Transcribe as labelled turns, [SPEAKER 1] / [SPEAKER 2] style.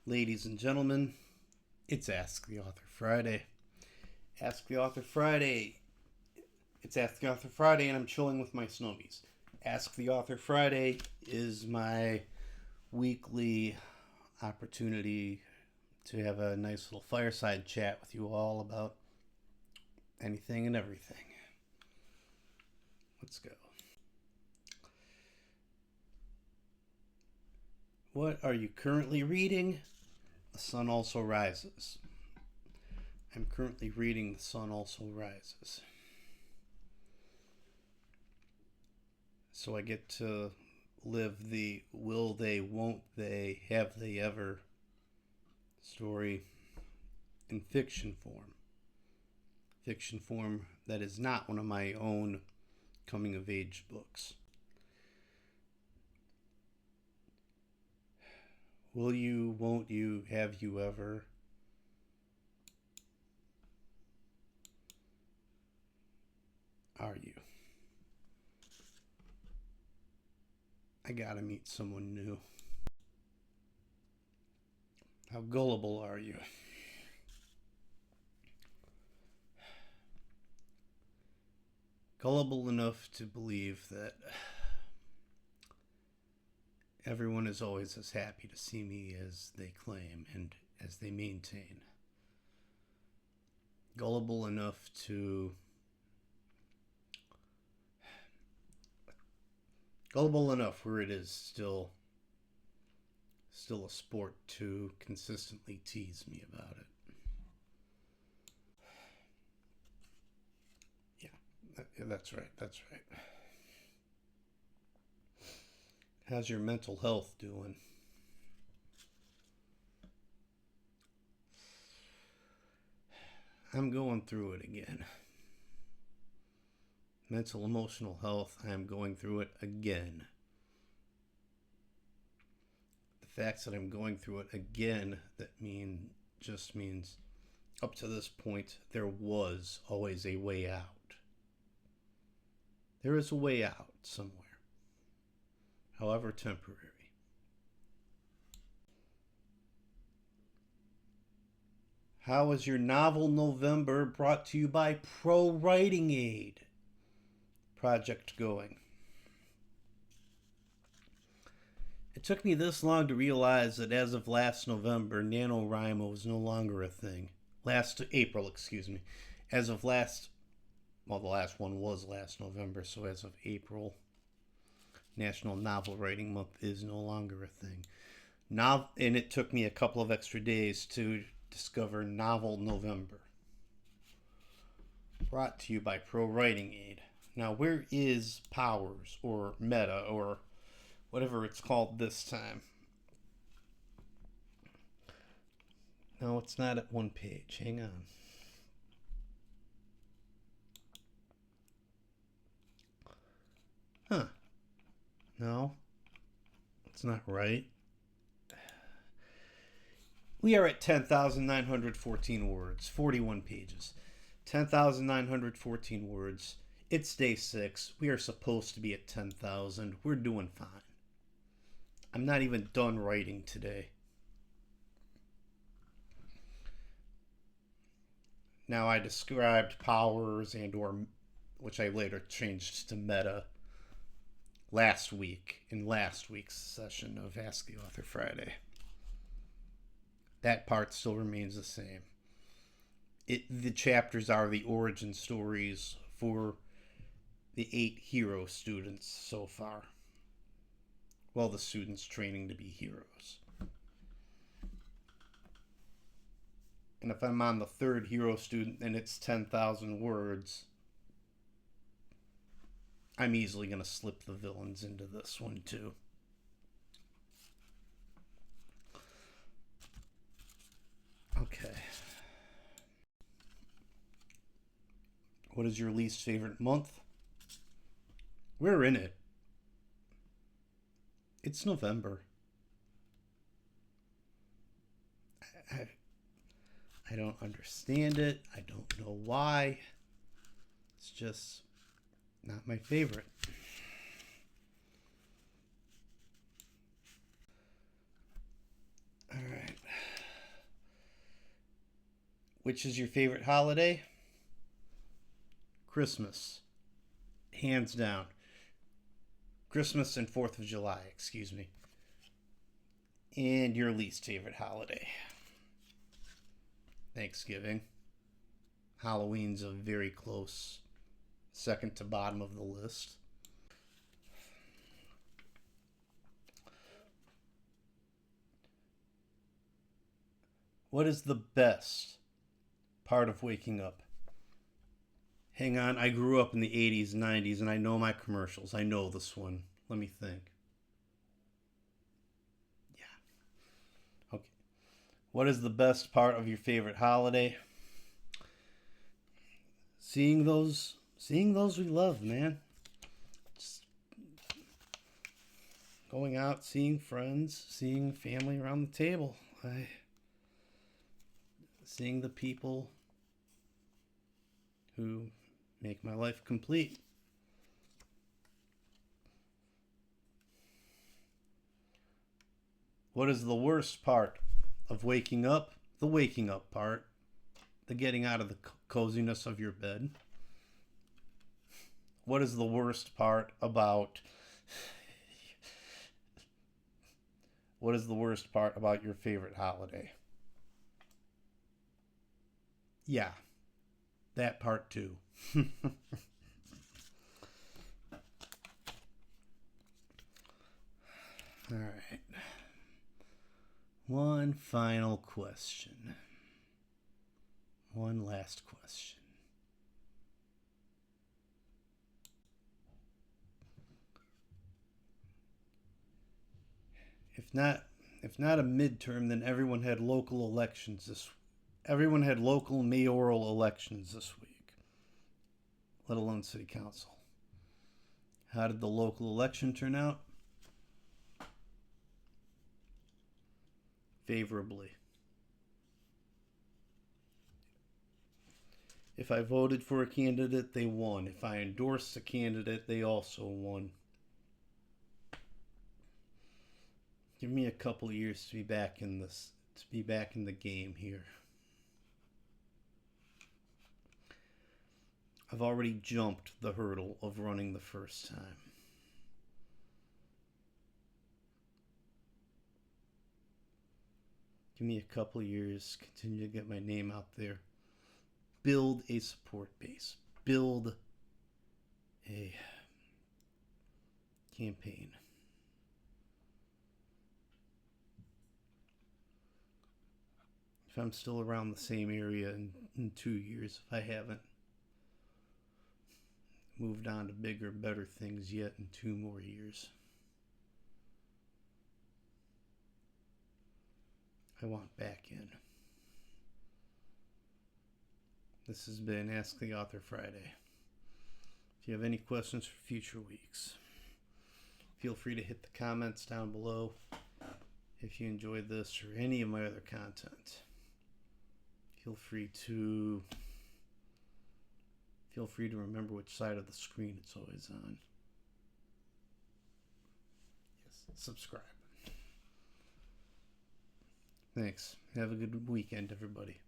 [SPEAKER 1] Ladies and gentlemen, it's Ask the Author Friday. Ask the Author Friday. It's Ask the Author Friday, and I'm chilling with my snowies. Ask the Author Friday is my weekly opportunity to have a nice little fireside chat with you all about anything and everything. Let's go. What are you currently reading? The Sun Also Rises. I'm currently reading The Sun Also Rises. So I get to live the will they, won't they, have they ever story in fiction form. Fiction form that is not one of my own coming of age books. Will you, won't you, have you ever? Are you? I gotta meet someone new. How gullible are you? Gullible enough to believe that everyone is always as happy to see me as they claim and as they maintain. Gullible enough to... Gullible enough where it is still a sport to consistently tease me about it. Yeah, that's right. How's your mental health doing? I'm going through it again. Mental, emotional health, I am going through it again. The fact that I'm going through it again, just means up to this point, there was always a way out. There is a way out somewhere, however temporary. How is your novel November, brought to you by Pro Writing Aid project, going? It took me this long to realize that as of last November, NaNoWriMo was no longer a thing. Last April, excuse me. As of last... Well, the last one was last November, so as of April, National Novel Writing Month is no longer a thing. And it took me a couple of extra days to discover Novel November. Brought to you by Pro Writing Aid. Now, where is Powers, or Meta, or whatever it's called this time? No, it's not at one page. Hang on. Huh. No, it's not right. We are at 10,914 words, 41 pages. 10,914 words. It's day 6. We are supposed to be at 10,000. We're doing fine. I'm not even done writing today. Now, I described Powers which I later changed to Meta, last week, in last week's session of Ask the Author Friday. That part still remains the same. The chapters are the origin stories for the 8 hero students so far. Well, the students training to be heroes. And if I'm on the 3rd hero student and it's 10,000 words, I'm easily going to slip the villains into this one too. Okay. What is your least favorite month? We're in it. It's November. I don't understand it. I don't know why. It's just not my favorite. All right. Which is your favorite holiday? Christmas. Hands down. Christmas and 4th of July, excuse me. And your least favorite holiday? Thanksgiving. Halloween's a very close second to bottom of the list. What is the best part of waking up? Hang on, I grew up in the 80s, 90s, and I know my commercials. I know this one. Let me think. Yeah. Okay. What is the best part of your favorite holiday? Seeing those we love, man. Just going out, seeing friends, seeing family around the table. Seeing the people who make my life complete. What is the worst part of waking up? The waking up part. The getting out of the coziness of your bed. What is the worst part about... What is the worst part about your favorite holiday? Yeah, that part too. All right. One final question. One last question. If not a midterm, then everyone had local mayoral elections this week, let alone city council. How did the local election turn out? Favorably. If I voted for a candidate, they won. If I endorsed a candidate, they also won. Give me a couple years to be back in the game here. I've already jumped the hurdle of running the first time. Give me a couple years, continue to get my name out there. Build a support base. Build a campaign. If I'm still around the same area in 2 years, if I haven't moved on to bigger, better things yet in 2 more years, I want back in. This has been Ask the Author Friday. If you have any questions for future weeks, feel free to hit the comments down below. If you enjoyed this or any of my other content, feel free to remember which side of the screen it's always on. Yes, subscribe. Thanks. Have a good weekend, everybody.